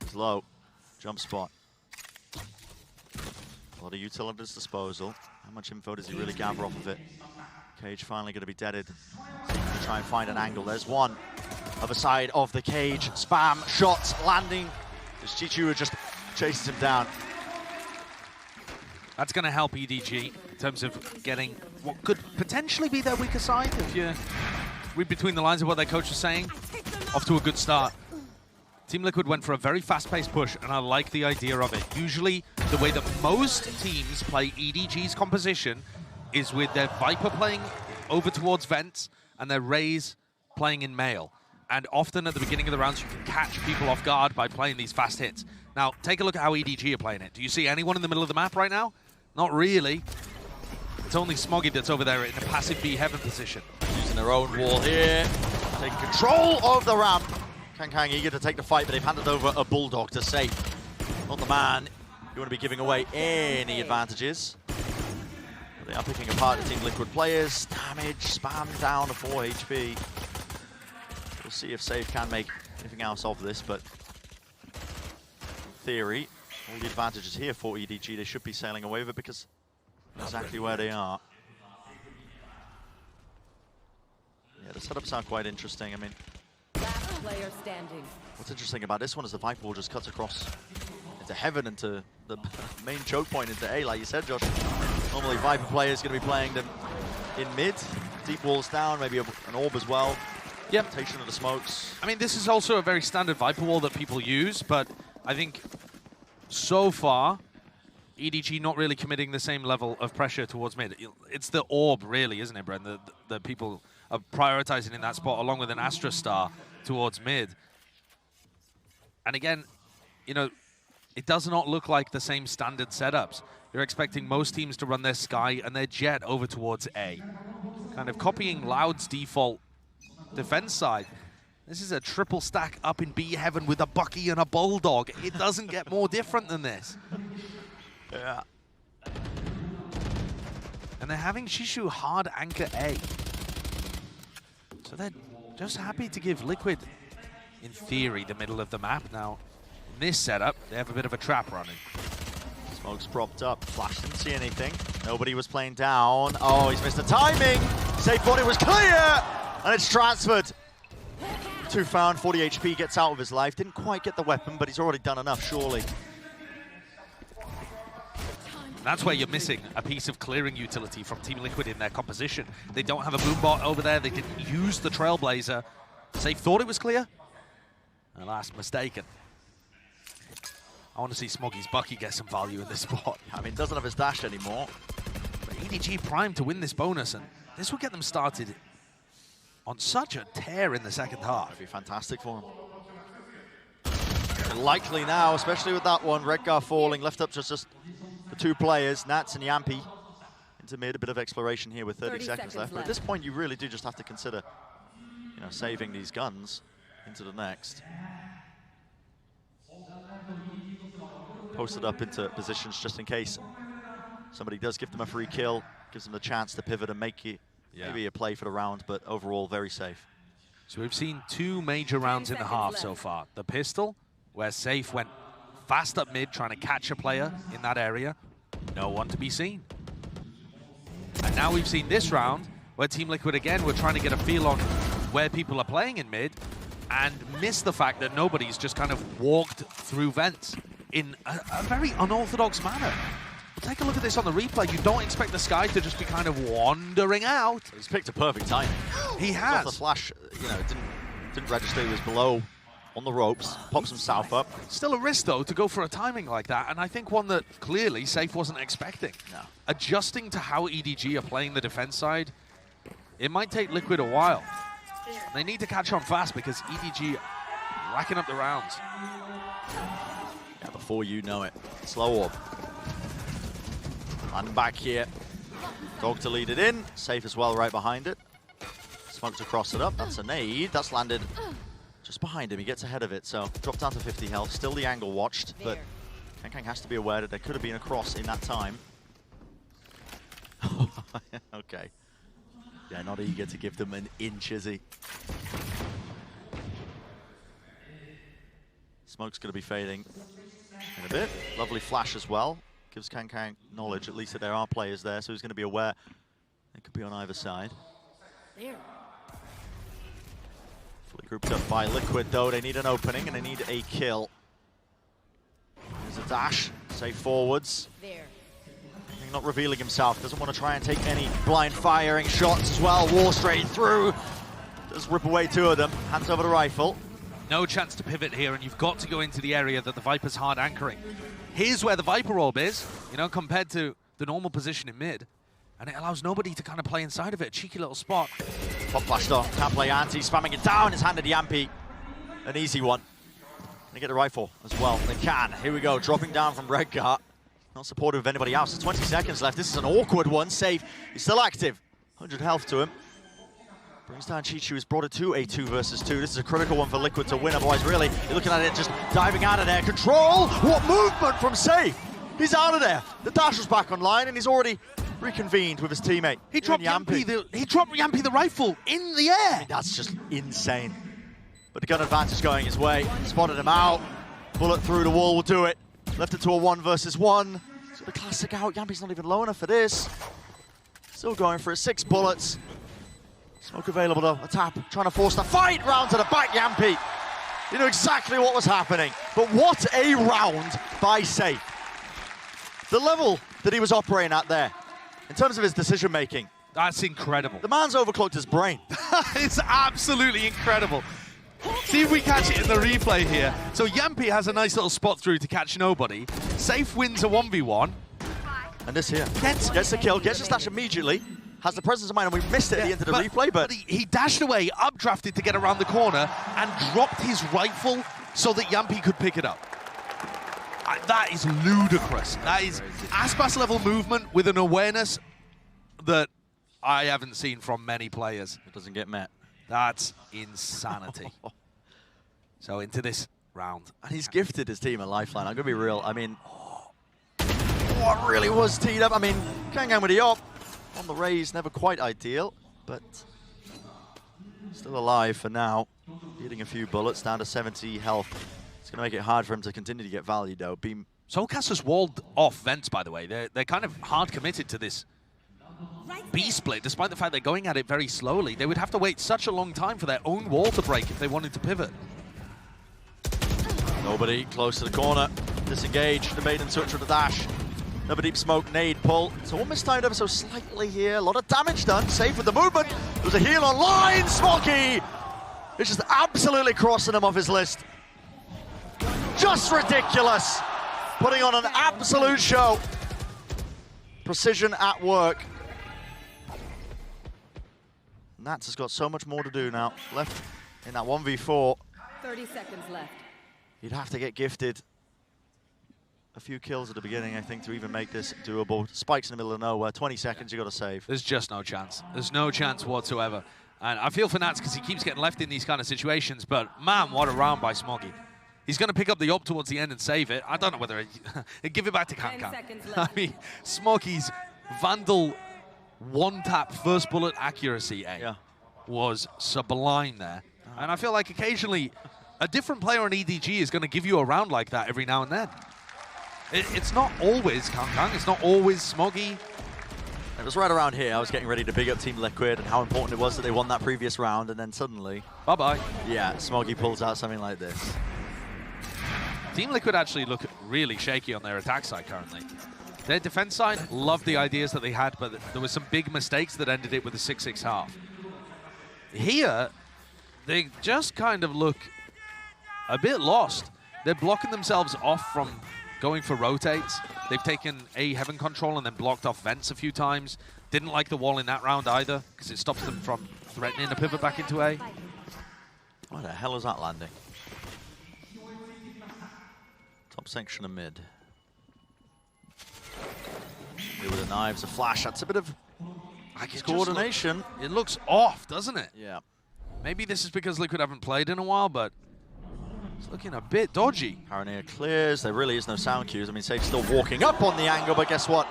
He's low. Jump spot. A lot of utility at his disposal. How much info does he really gather off of it? Cage finally going to be deaded. Try and find an angle. There's one. Other side of the cage. Spam shots landing. As Chichu just chases him down.
That's going to help EDG in terms of getting what could potentially be their weaker side. If you read between the lines of what their coach was saying, off to a good start. Team Liquid went for a very fast-paced push, and I like the idea of it. Usually, the way that most teams play EDG's composition is with their Viper playing over towards Vents and their Raze playing in Male. And often at the beginning of the rounds, you can catch people off guard by playing these fast hits. Now, take a look at how EDG are playing it. Do you see anyone in the middle of the map right now? Not really. It's only Smoggy that's over there in a passive B Heaven position.
Using their own wall here. Taking control of the ramp. Kang eager to take the fight, but they've handed over a Bulldog to Safe. Not the man you want to be giving away any advantages. They are picking apart the Team Liquid players. Damage, spam down to 4 HP. We'll see if Safe can make anything else of this, but in theory, all the advantages here for EDG, they should be sailing away with it because exactly where they are. Yeah, the setups are quite interesting. I mean,
player standing.
What's interesting about this one is the Viper wall just cuts across into Heaven, into the main choke point, into A, like you said, Josh. Normally, Viper players going to be playing them in mid. Deep walls down, maybe an orb as well.
Yep.
Rotation of the smokes.
I mean, this is also a very standard Viper wall that people use, but I think so far, EDG not really committing the same level of pressure towards mid. It's the orb, really, isn't it, Bren? The people are prioritizing in that spot, along with an Astra Star towards mid. And again, you know, it does not look like the same standard setups. You're expecting most teams to run their Sky and their Jet over towards A. Kind of copying Loud's default defense side. This is a triple stack up in B Heaven with a Bucky and a Bulldog. It doesn't get more different than this.
Yeah.
And they're having Shishu hard anchor A. So they're just happy to give Liquid, in theory, the middle of the map. Now, in this setup, they have a bit of a trap running.
Smoke's propped up. Flash didn't see anything. Nobody was playing down. Oh, he's missed the timing. Safe thought it was clear. And it's transferred. 2 found, 40 HP, gets out of his life. Didn't quite get the weapon, but he's already done enough, surely.
That's where you're missing a piece of clearing utility from Team Liquid in their composition. They don't have a Boombot over there. They didn't use the Trailblazer. Safe thought it was clear. Alas, mistaken. I want to see Smoggy's Bucky get some value in this spot.
I mean, doesn't have his dash anymore.
But EDG primed to win this bonus, and this will get them started on such a tear in the second half.
That'd be fantastic for him. Likely now, especially with that one, Redgar falling, left up just the 2 players, Nats and Yampi. Into mid, a bit of exploration here with 30 seconds left. But at this point, you really do just have to consider, you know, saving these guns into the next. Posted up into positions just in case somebody does give them a free kill, gives them the chance to pivot and make it maybe a play for the round, but overall very safe.
So we've seen 2 major rounds in the half so far. The pistol, where Safe went fast up mid trying to catch a player in that area. No one to be seen. And now we've seen this round where Team Liquid, again, were trying to get a feel on where people are playing in mid and miss the fact that nobody's just kind of walked through vents in a very unorthodox manner. But take a look at this on the replay. You don't expect the Sky to just be kind of wandering out.
He's picked a perfect timing.
He has.
The flash, you know, didn't register. He was below on the ropes, pops himself up.
Still a risk, though, to go for a timing like that, and I think one that clearly Safe wasn't expecting.
No.
Adjusting to how EDG are playing the defense side, it might take Liquid a while. They need to catch on fast because EDG racking up the rounds.
Yeah, before you know it. Slow orb. Landing back here. Dog to lead it in. Safe as well right behind it. Smoke to cross it up. That's a nade. That's landed just behind him. He gets ahead of it, so dropped down to 50 health. Still the angle watched, but Kang has to be aware that there could have been a cross in that time. Okay. Yeah, not eager to give them an inch, is he? Smoke's going to be fading in a bit. Lovely flash as well. Gives Kang knowledge, at least that there are players there, so he's going to be aware they could be on either side. Fully grouped up by Liquid, though. They need an opening and they need a kill. There's a dash. Safe forwards. Not revealing himself. Doesn't want to try and take any blind firing shots as well. War straight through. Does rip away two of them. Hands over the rifle.
No chance to pivot here, and you've got to go into the area that the Viper's hard anchoring. Here's where the Viper orb is, you know, compared to the normal position in mid. And it allows nobody to kind of play inside of it. A cheeky little spot.
Pop flashed off. Can't play anti. Spamming it down. It's handed Yampy. An easy one. They get the rifle as well. They can. Here we go. Dropping down from Redgar. Not supportive of anybody else. There's 20 seconds left. This is an awkward one. Safe. He's still active. 100 health to him. Brings down Chichu, who's brought it to a 2 versus 2. This is a critical one for Liquid to win. Otherwise, really, you're looking at it just diving out of there. Control! What movement from Safe! He's out of there. The dash was back online, and he's already reconvened with his teammate.
He dropped Yampy the rifle in the air.
That's just insane. But the gun advantage going his way. Spotted him out. Bullet through the wall will do it. Left it to a 1 versus 1. So the classic out. Yampy's not even low enough for this. Still going for it. 6 bullets. Smoke available though. A tap. Trying to force the fight round to the back. Yampy. You knew exactly what was happening. But what a round by Safe. The level that he was operating at there, in terms of his decision making.
That's incredible.
The man's overclocked his brain.
It's absolutely incredible. See if we catch it in the replay here. So Yampy has a nice little spot through to catch nobody. Safe wins a 1v1.
And this here gets the kill, gets the stash immediately. Has the presence of mind, and we missed it at the end of the replay, but
he dashed away, updrafted to get around the corner, and dropped his rifle so that Yampy could pick it up. That is ludicrous. That is Aspas level movement with an awareness that I haven't seen from many players.
It doesn't get met.
That's insanity. So into this round.
And he's gifted his team a lifeline. I'm going to be real. I mean, what really was teed up? I mean, Kang with the op on the raise, never quite ideal, but still alive for now. Hitting a few bullets, down to 70 health. It's going to make it hard for him to continue to get value, though. Beam.
Soulcast has walled off vents, by the way. They're kind of hard committed to this B split, despite the fact they're going at it very slowly. They would have to wait such a long time for their own wall to break if they wanted to pivot.
Nobody close to the corner. Disengaged, the maiden touch with the dash. Another deep smoke, nade, pull. So one mistimed ever so slightly here. A lot of damage done. Safe with the movement. There's a heal online. Smoky! It's just absolutely crossing him off his list. Just ridiculous. Putting on an absolute show. Precision at work. Nats has got so much more to do now. Left in that 1v4.
30 seconds left.
You'd have to get gifted a few kills at the beginning, I think, to even make this doable. Spikes in the middle of nowhere. 20 seconds, you got to save.
There's just no chance. There's no chance whatsoever. And I feel for Nats because he keeps getting left in these kind of situations. But man, what a round by Smoggy. He's going to pick up the op towards the end and save it. I don't know whether give it back to Kang. I mean, Smoggy's Vandal one-tap first bullet accuracy was sublime there. And I feel like occasionally a different player on EDG is going to give you a round like that every now and then. It's not always Kang, it's not always Smoggy.
It was right around here. I was getting ready to big up Team Liquid and how important it was that they won that previous round, and then suddenly...
Bye-bye.
Yeah, Smoggy pulls out something like this.
Team Liquid actually look really shaky on their attack side currently. Their defense side loved the ideas that they had, but there were some big mistakes that ended it with a 6-6 half. Here, they just kind of look a bit lost. They're blocking themselves off from going for rotates. They've taken A Heaven control and then blocked off vents a few times. Didn't like the wall in that round either, because it stops them from threatening a pivot back into A.
Where the hell is that landing? Top section of mid. Here with the knives, a flash. That's a bit of coordination.
It looks off, doesn't it?
Yeah.
Maybe this is because Liquid haven't played in a while, but it's looking a bit dodgy.
Paranoia clears. There really is no sound cues. I mean, Safe's still walking up on the angle, but guess what?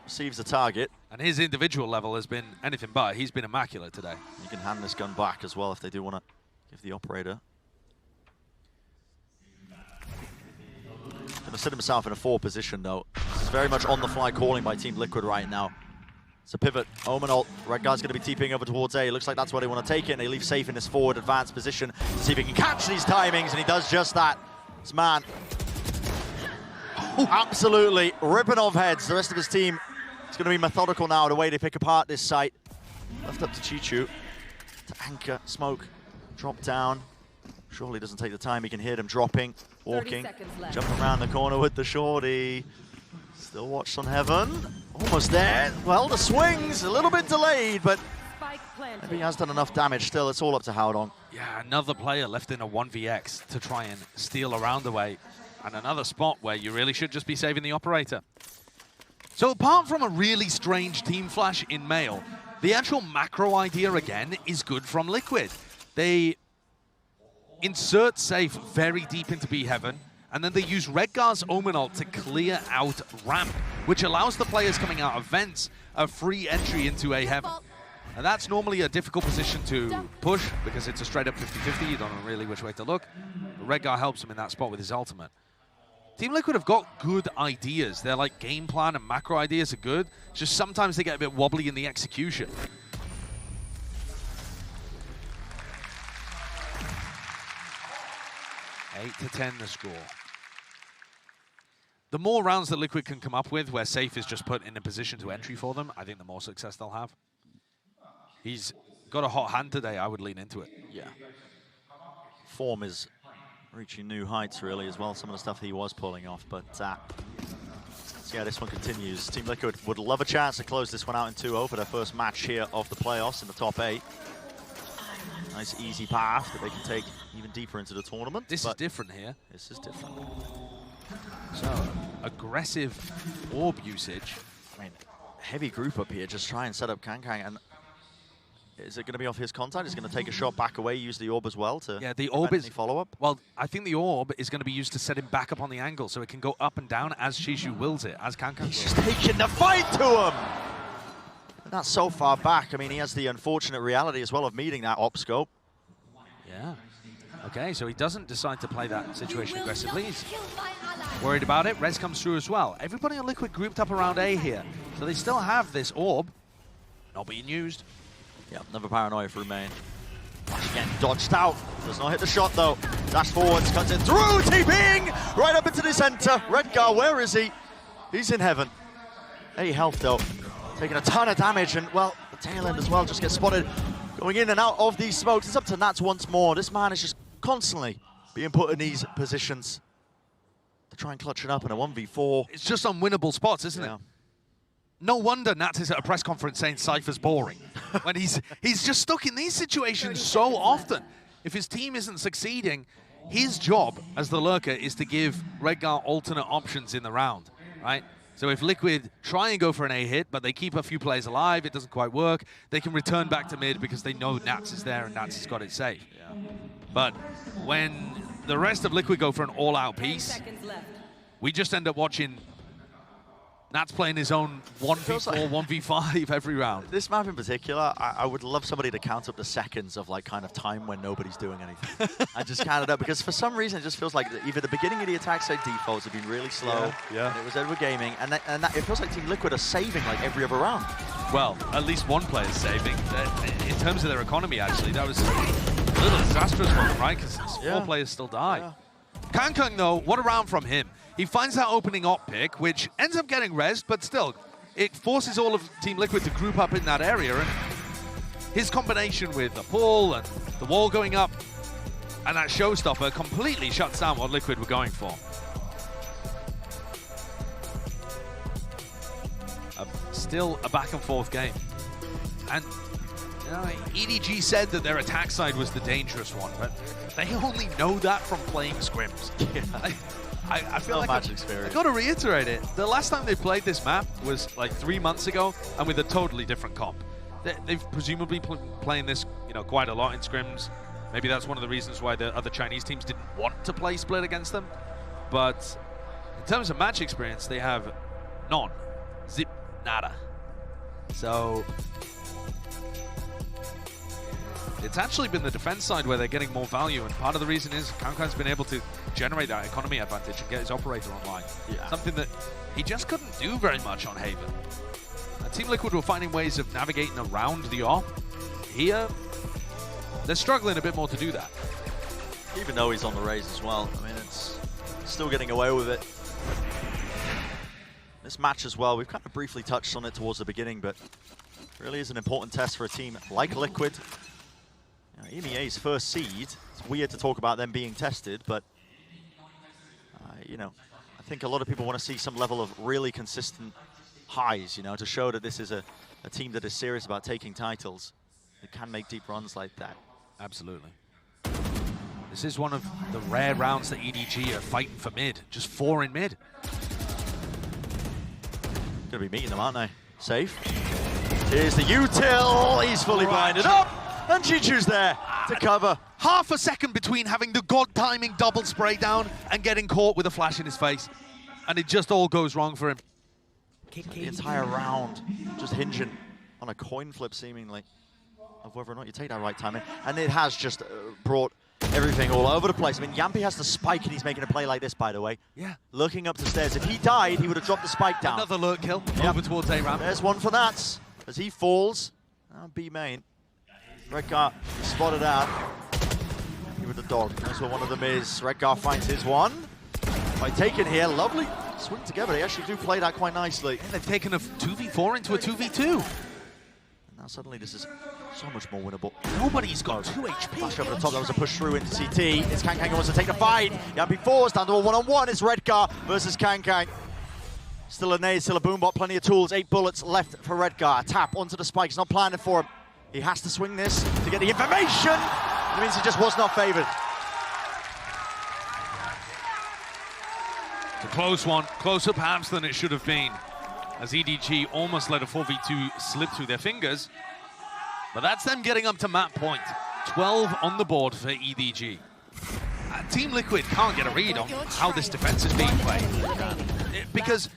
Receives the target.
And his individual level has been anything but. He's been immaculate today.
You can hand this gun back as well if they do want to give the operator. Going to sit himself in a 4 position, though. This is very much on-the-fly calling by Team Liquid right now. It's a pivot. Omen ult. Red Guy's going to be TPing over towards A. Looks like that's where they want to take it, and they leave Safe in this forward advanced position to see if he can catch these timings, and he does just that. This man absolutely ripping off heads. The rest of his team is going to be methodical now, the way they pick apart this site. Left up to Chichu to anchor, smoke, drop down. Surely doesn't take the time. He can hear them dropping, walking, jumping around the corner with the shorty. Still watched on Heaven. Almost there. Well, the swing's a little bit delayed, but maybe he has done enough damage still. It's all up to Howdong.
Yeah, another player left in a 1vx to try and steal around the way. And another spot where you really should just be saving the operator. So apart from a really strange team flash in male, the actual macro idea again is good from Liquid. They insert Safe very deep into B Heaven, and then they use Redgar's Omen ult to clear out ramp, which allows the players coming out of vents a free entry into A Heaven. And that's normally a difficult position to push because it's a straight up 50-50, you don't know really which way to look. But Redgar helps him in that spot with his ultimate. Team Liquid have got good ideas. Their like game plan and macro ideas are good. It's just sometimes they get a bit wobbly in the execution. Eight to 10 the score. The more rounds that Liquid can come up with where Safe is just put in a position to entry for them, I think the more success they'll have. He's got a hot hand today. I would lean into it.
Yeah. Form is reaching new heights, really, as well. Some of the stuff he was pulling off, but yeah, this one continues. Team Liquid would love a chance to close this one out in 2-0 for their first match here of the playoffs in the top 8. Nice, easy path that they can take even deeper into the tournament.
This is different here.
This is different.
So, aggressive orb usage.
I mean, heavy group up here. Just try and set up Kankang. And is it going to be off his contact? He's going to take a shot back away, use the orb as well to
the orb is
follow-up?
Well, I think the orb is going to be used to set him back up on the angle so it can go up and down as Shishu wills it, as Kankang
He's just taking the fight to him! And that's so far back. I mean, he has the unfortunate reality as well of meeting that op scope.
Yeah. Okay, so he doesn't decide to play that situation aggressively. He's worried about it. Rez comes through as well. Everybody on Liquid grouped up around A here. So they still have this orb not being used.
Yeah, another paranoia for Main. Again, dodged out. Does not hit the shot though. Dash forwards, cuts it through. TPing right up into the center. Redgar, where is he? He's in heaven. 8 health though. Taking a ton of damage, and well, the tail end as well just gets spotted. Going in and out of these smokes. It's up to Nats once more. This man is just constantly being put in these positions to try and clutch it up in a 1v4.
It's just unwinnable spots, isn't it? No wonder Nats is at a press conference saying Cypher's boring. When he's just stuck in these situations so often. If his team isn't succeeding, his job as the lurker is to give Redgar alternate options in the round, right? So if Liquid try and go for an A hit, but they keep a few players alive, it doesn't quite work, they can return back to mid because they know Nats is there and Nats has got it safe. Yeah. But when the rest of Liquid go for an all-out piece, we just end up watching Nat's playing his own 1v4, 1v5 every round.
This map in particular, I would love somebody to count up the seconds of like kind of time when nobody's doing anything. And just count it up, because for some reason it just feels like either the beginning of the attack side defaults have been really slow, and it was over gaming, and it feels like Team Liquid are saving like every other round. Well,
at least one player's saving. In terms of their economy, actually, that was a little disastrous for them, right? Because 4 players still die. Kankang, though, what a round from him. He finds that opening op pick, which ends up getting rezzed, but still, it forces all of Team Liquid to group up in that area. And his combination with the pull and the wall going up and that showstopper completely shuts down what Liquid were going for. Still a back and forth game. And you know, EDG said that their attack side was the dangerous one, but they only know that from playing scrims. I feel like I gotta reiterate it. The last time they played this map was like 3 months ago, and with a totally different comp. They've presumably playing this, you know, quite a lot in scrims. Maybe that's one of the reasons why the other Chinese teams didn't want to play Split against them. But in terms of match experience, they have none. Zip, nada. So it's actually been the defense side where they're getting more value, and part of the reason is Kankang's been able to generate that economy advantage and get his operator online. Something that he just couldn't do very much on Haven. Team Liquid were finding ways of navigating around the op. Here, they're struggling a bit more to do that.
Even though he's on the raise as well, I mean, it's still getting away with it. This match as well, we've kind of briefly touched on it towards the beginning, but really is an important test for a team like Liquid. You know, EMEA's first seed, it's weird to talk about them being tested, but you know, I think a lot of people want to see some level of really consistent highs, you know, to show that this is a team that is serious about taking titles. It can make deep runs like that.
Absolutely. This is one of the rare rounds that EDG are fighting for mid. Just 4 in mid.
Gonna be meeting them, aren't they? Safe. Here's the util. He's fully blinded up. And Chichu's there to cover.
Half a second between having the god timing double spray down and getting caught with a flash in his face. And it just all goes wrong for him.
The entire round just hinging on a coin flip, seemingly, of whether or not you take that right timing. And it has just brought everything all over the place. I mean, Yampi has the spike and he's making a play like this, by the way.
Yeah.
Looking up the stairs. If he died, he would have dropped the spike down.
Another lurk kill over towards A-Ramp.
There's one for Nats as he falls. Now B main. Redgar spotted out. Happy with the dog. That's what one of them is. Redgar finds his one. By taking here, lovely swing together. They actually do play that quite nicely.
And they've taken a 2v4 into a 2v2.
And now suddenly this is so much more winnable.
Nobody's got 2 HP.
Flash over the top, that was a push through into CT. It's Kankang who wants to take the fight. Yampi falls down to a one-on-one. It's Redgar versus Kankang. Still a nade, still a boombot, plenty of tools. 8 bullets left for Redgar. Tap onto the spikes, not planning for him. He has to swing this to get the information. It means he just was not favored.
It's a close one, closer perhaps than it should have been, as EDG almost let a 4v2 slip through their fingers. But that's them getting up to map point. 12 on the board for EDG. Team Liquid can't get a read on how this defense is being played. Because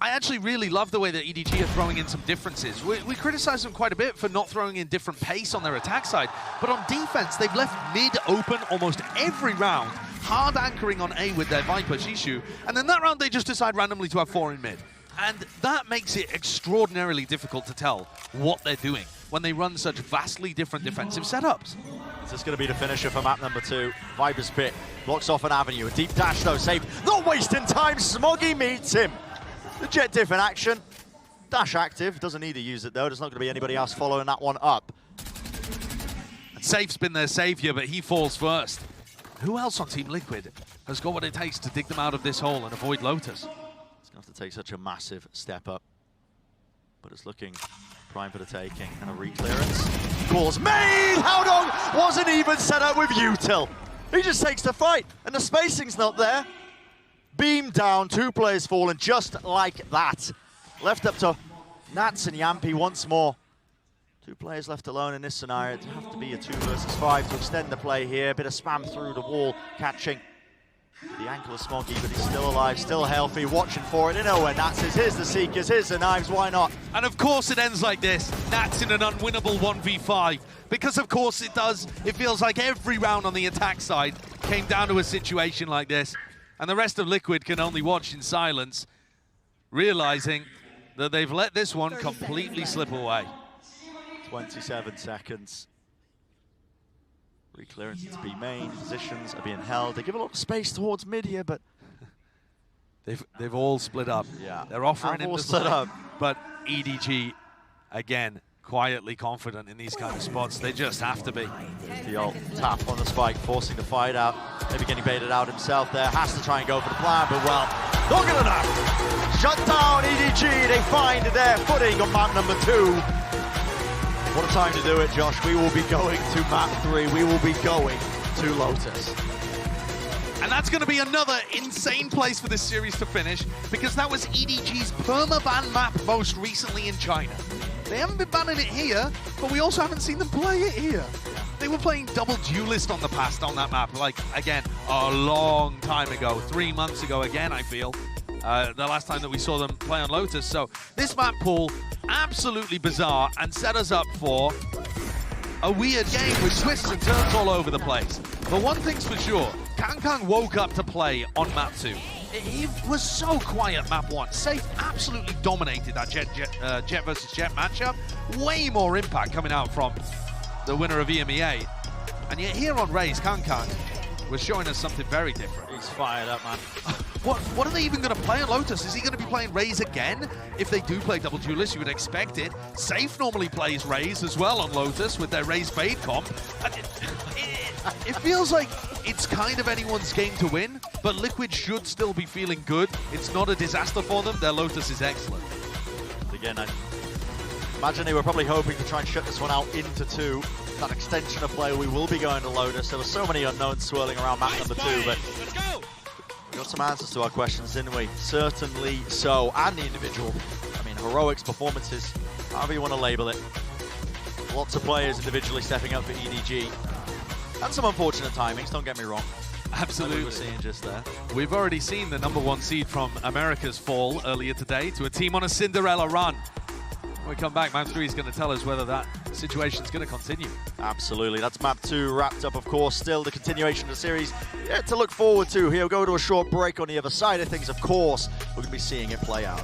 I actually really love the way that EDG are throwing in some differences. We criticize them quite a bit for not throwing in different pace on their attack side, but on defense, they've left mid open almost every round, hard anchoring on A with their Viper, Shishu, and then that round they just decide randomly to have 4 in mid. And that makes it extraordinarily difficult to tell what they're doing when they run such vastly different defensive setups.
This is going to be the finisher for map number 2. Viper's Pit blocks off an avenue. A deep dash though, saved. Not wasting time, Smoggy meets him. The jet diff in action. Dash active, doesn't need to use it though. There's not going to be anybody else following that one up.
And Safe's been their savior, but he falls first. Who else on Team Liquid has got what it takes to dig them out of this hole and avoid Lotus?
It's going to have to take such a massive step up. But it's looking prime for the taking. And a re-clearance. Calls made! Howdong wasn't even set up with util. He just takes the fight, and the spacing's not there. Beam down, 2 players falling just like that. Left up to Nats and Yampi once more. 2 players left alone in this scenario. It'd have to be a 2 versus 5 to extend the play here. A bit of spam through the wall, catching. The ankle is smoggy, but he's still alive, still healthy, watching for it. They know where Nats is. Here's the Seekers, here's the Knives, why not?
And of course it ends like this. Nats in an unwinnable 1v5. Because of course it does. It feels like every round on the attack side came down to a situation like this. And the rest of Liquid can only watch in silence, realizing that they've let this one completely slip away.
27 seconds. Re-clearance to B main, positions are being held. They give a lot of space towards mid here, but
they've all split up.
Yeah,
they're offering him
all
to
split up.
But EDG, again, quietly confident in these kind of spots. They just have to be.
The ult tap on the spike, forcing the fight out. Maybe getting baited out himself there. Has to try and go for the plan, but well, not good enough. Shut down EDG. They find their footing on map number 2. What a time to do it, Josh. We will be going to map 3. We will be going to Lotus.
And that's going to be another insane place for this series to finish, because that was EDG's perma-ban map most recently in China. They haven't been banning it here, but we also haven't seen them play it here. They were playing double duelist on the past on that map, like, again, a long time ago, 3 months ago again, I feel. The last time that we saw them play on Lotus. So this map pool, absolutely bizarre, and set us up for a weird game with twists and turns all over the place. But one thing's for sure, Kang woke up to play on map 2. It was so quiet map 1. Safe absolutely dominated that Jet versus Jet matchup. Way more impact coming out from the winner of EMEA. And yet here on Raze, Kang was showing us something very different.
He's fired up, man.
What are they even going to play on Lotus? Is he going to be playing Raze again? If they do play double duelist, you would expect it. Safe normally plays Raze as well on Lotus with their Raze Fade comp. It feels like it's kind of anyone's game to win, but Liquid should still be feeling good. It's not a disaster for them. Their Lotus is excellent.
Again, I imagine they were probably hoping to try and shut this one out into 2. That extension of play, we will be going to Lotus. There were so many unknowns swirling around map number 2, but we got some answers to our questions, didn't we? Certainly so, and the individual. I mean, heroics, performances, however you want to label it. Lots of players individually stepping up for EDG. And some unfortunate timings, don't get me wrong.
Absolutely.
We were seeing just there.
We've already seen the #1 seed from America's fall earlier today to a team on a Cinderella run. When we come back, map 3 is going to tell us whether that situation is going to continue.
Absolutely. That's map 2 wrapped up, of course. Still the continuation of the series to look forward to. Here, we'll go to a short break on the other side of things, of course. We're going to be seeing it play out.